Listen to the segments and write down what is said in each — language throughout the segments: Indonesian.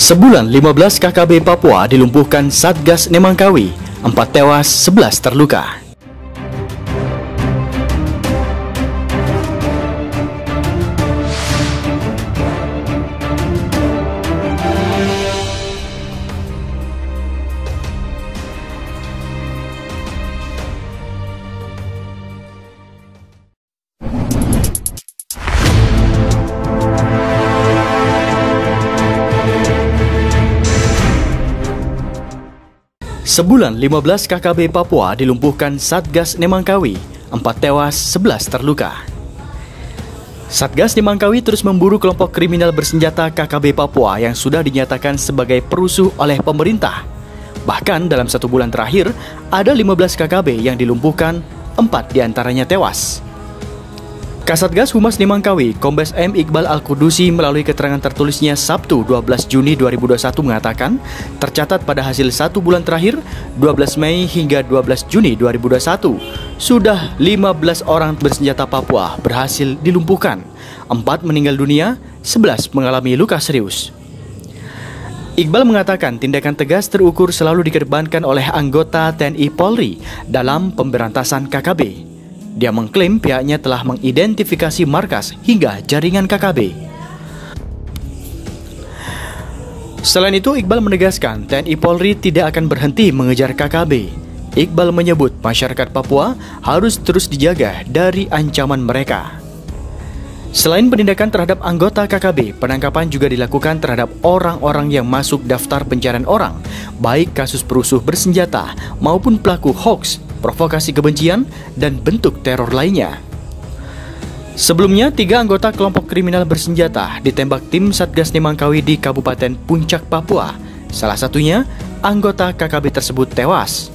Sebulan 15 KKB Papua dilumpuhkan Satgas Nemangkawi, 4 tewas, 11 terluka. Sebulan 15 KKB Papua dilumpuhkan Satgas Nemangkawi, 4 tewas, 11 terluka. Satgas Nemangkawi terus memburu kelompok kriminal bersenjata KKB Papua yang sudah dinyatakan sebagai perusuh oleh pemerintah. Bahkan dalam 1 bulan terakhir, ada 15 KKB yang dilumpuhkan, 4 diantaranya tewas. Kasatgas Humas Nemangkawi, Kombes M. Iqbal Al-Qudusi melalui keterangan tertulisnya Sabtu 12 Juni 2021 mengatakan, tercatat pada hasil 1 bulan terakhir, 12 Mei hingga 12 Juni 2021, sudah 15 orang bersenjata Papua berhasil dilumpuhkan, 4 meninggal dunia, 11 mengalami luka serius. Iqbal mengatakan tindakan tegas terukur selalu dikedepankan oleh anggota TNI Polri dalam pemberantasan KKB. Dia mengklaim pihaknya telah mengidentifikasi markas hingga jaringan KKB. Selain itu, Iqbal menegaskan TNI Polri tidak akan berhenti mengejar KKB. Iqbal menyebut masyarakat Papua harus terus dijaga dari ancaman mereka. Selain penindakan terhadap anggota KKB, penangkapan juga dilakukan terhadap orang-orang yang masuk daftar pencarian orang, baik kasus perusuh bersenjata maupun pelaku hoaks, provokasi kebencian, dan bentuk teror lainnya. Sebelumnya, 3 anggota kelompok kriminal bersenjata ditembak tim Satgas Nemangkawi di Kabupaten Puncak, Papua. Salah satunya, anggota KKB tersebut tewas.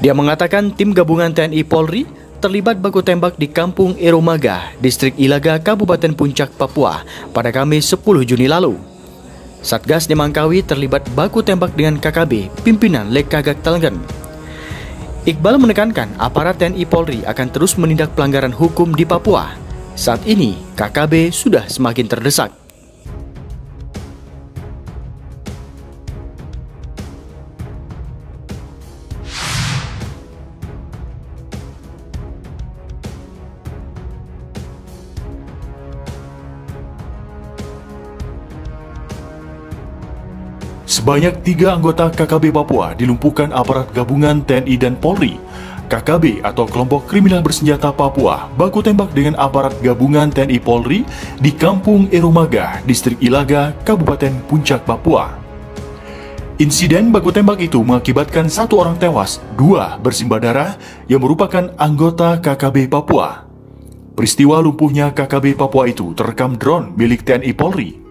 Dia mengatakan tim gabungan TNI Polri terlibat baku tembak di Kampung Eromaga, Distrik Ilaga, Kabupaten Puncak, Papua pada Kamis 10 Juni lalu. Satgas Nemangkawi terlibat baku tembak dengan KKB, pimpinan Lekagak Talgen. Iqbal menekankan aparat TNI Polri akan terus menindak pelanggaran hukum di Papua. Saat ini, KKB sudah semakin terdesak. Sebanyak 3 anggota KKB Papua dilumpuhkan aparat gabungan TNI dan Polri. KKB atau kelompok kriminal bersenjata Papua baku tembak dengan aparat gabungan TNI Polri di Kampung Eromaga, Distrik Ilaga, Kabupaten Puncak, Papua. Insiden baku tembak itu mengakibatkan 1 orang tewas, 2 bersimbah darah yang merupakan anggota KKB Papua. Peristiwa lumpuhnya KKB Papua itu terekam drone milik TNI Polri.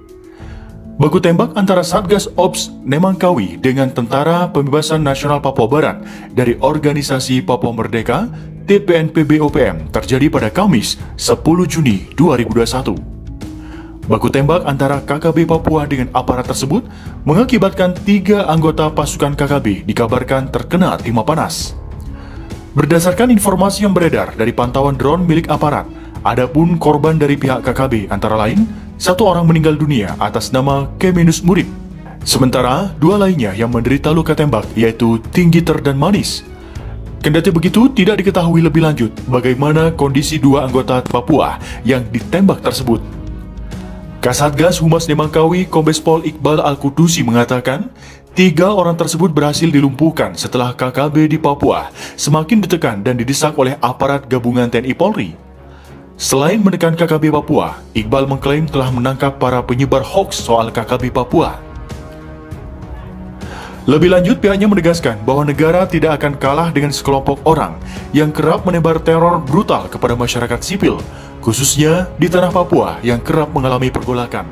Baku tembak antara Satgas Ops Nemangkawi dengan Tentara Pembebasan Nasional Papua Barat dari Organisasi Papua Merdeka TPNPB-OPM terjadi pada Kamis 10 Juni 2021. Baku tembak antara KKB Papua dengan aparat tersebut mengakibatkan 3 anggota pasukan KKB dikabarkan terkena timah panas. Berdasarkan informasi yang beredar dari pantauan drone milik aparat, adapun korban dari pihak KKB antara lain 1 orang meninggal dunia atas nama Keminus Murid. Sementara 2 lainnya yang menderita luka tembak yaitu Tinggiter dan Manis. Kendati begitu, tidak diketahui lebih lanjut bagaimana kondisi 2 anggota Papua yang ditembak tersebut. Kasatgas Humas Nemangkawi, Kombes Pol Iqbal Al-Qudusi mengatakan 3 orang tersebut berhasil dilumpuhkan setelah KKB di Papua semakin ditekan dan didesak oleh aparat gabungan TNI Polri. Selain menekan KKB Papua, Iqbal mengklaim telah menangkap para penyebar hoaks soal KKB Papua. Lebih lanjut, pihaknya menegaskan bahwa negara tidak akan kalah dengan sekelompok orang yang kerap menebar teror brutal kepada masyarakat sipil, khususnya di tanah Papua yang kerap mengalami pergolakan.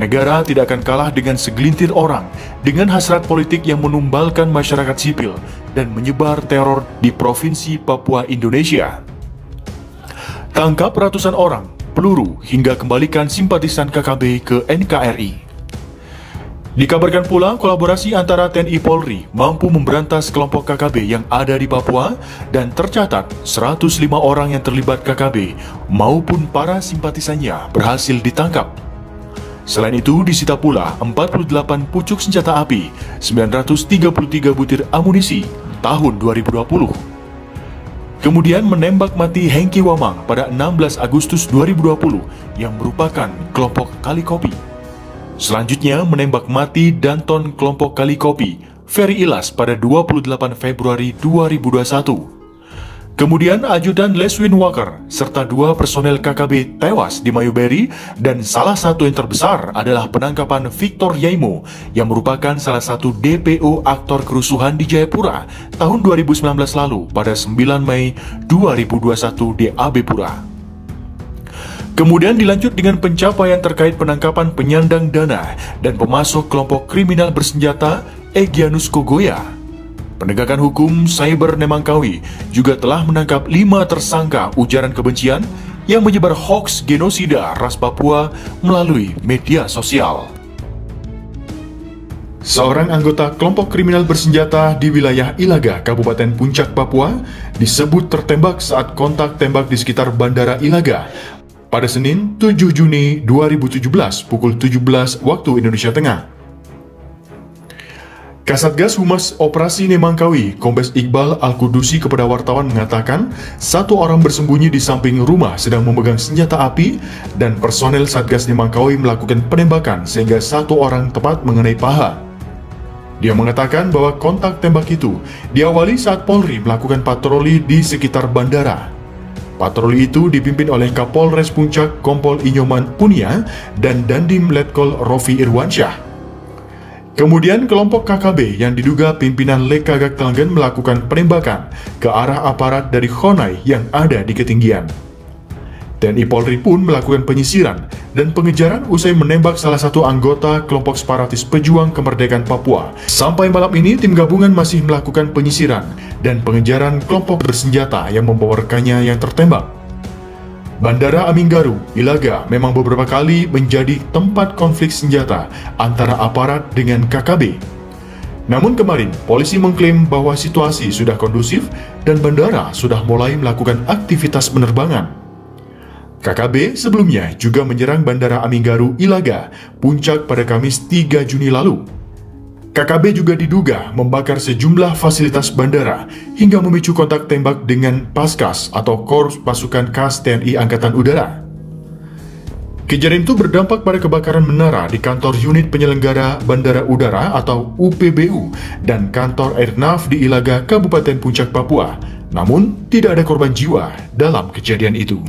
Negara tidak akan kalah dengan segelintir orang dengan hasrat politik yang menumbalkan masyarakat sipil dan menyebar teror di Provinsi Papua, Indonesia. Tangkap ratusan orang, peluru, hingga kembalikan simpatisan KKB ke NKRI. Dikabarkan pula kolaborasi antara TNI Polri mampu memberantas kelompok KKB yang ada di Papua dan tercatat 105 orang yang terlibat KKB maupun para simpatisannya berhasil ditangkap. Selain itu, disita pula 48 pucuk senjata api, 933 butir amunisi tahun 2020. Kemudian menembak mati Hengki Wamang pada 16 Agustus 2020 yang merupakan kelompok Kali Kopi. Selanjutnya menembak mati Danton kelompok Kali Kopi, Ferry Ilas pada 28 Februari 2021. Kemudian Ajudan Leswin Walker serta 2 personel KKB tewas di Mayuberi dan salah satu yang terbesar adalah penangkapan Victor Yaimo yang merupakan salah satu DPO aktor kerusuhan di Jayapura tahun 2019 lalu pada 9 Mei 2021 di AB Pura. Kemudian dilanjut dengan pencapaian terkait penangkapan penyandang dana dan pemasok kelompok kriminal bersenjata Egyanus Kogoya. Penegakan hukum Cyber Nemangkawi juga telah menangkap 5 tersangka ujaran kebencian yang menyebar hoaks genosida ras Papua melalui media sosial. Seorang anggota kelompok kriminal bersenjata di wilayah Ilaga, Kabupaten Puncak, Papua, disebut tertembak saat kontak tembak di sekitar Bandara Ilaga pada Senin 7 Juni 2017 pukul 17 waktu Indonesia Tengah. Kasatgas Humas Operasi Nemangkawi, Kombes Iqbal Al-Kudusi kepada wartawan mengatakan, 1 orang bersembunyi di samping rumah sedang memegang senjata api dan personel Satgas Nemangkawi melakukan penembakan sehingga 1 orang tepat mengenai paha. Dia mengatakan bahwa kontak tembak itu diawali saat Polri melakukan patroli di sekitar bandara. Patroli itu dipimpin oleh Kapolres Puncak Kompol Inyoman Punia dan Dandim Letkol Rofi Irwansyah. Kemudian kelompok KKB yang diduga pimpinan Lekagak Telanggen melakukan penembakan ke arah aparat dari Honai yang ada di ketinggian. TNI Polri pun melakukan penyisiran dan pengejaran usai menembak salah satu anggota kelompok separatis Pejuang Kemerdekaan Papua. Sampai malam ini tim gabungan masih melakukan penyisiran dan pengejaran kelompok bersenjata yang membawa rekannya yang tertembak. Bandara Aminggaru, Ilaga memang beberapa kali menjadi tempat konflik senjata antara aparat dengan KKB. Namun kemarin, polisi mengklaim bahwa situasi sudah kondusif dan bandara sudah mulai melakukan aktivitas penerbangan. KKB sebelumnya juga menyerang Bandara Aminggaru, Ilaga, Puncak pada Kamis 3 Juni lalu. KKB juga diduga membakar sejumlah fasilitas bandara hingga memicu kontak tembak dengan Paskas atau Korps Pasukan Khas TNI Angkatan Udara. Kejadian itu berdampak pada kebakaran menara di kantor unit penyelenggara Bandara Udara atau UPBU dan kantor Airnav di Ilaga, Kabupaten Puncak, Papua. Namun, tidak ada korban jiwa dalam kejadian itu.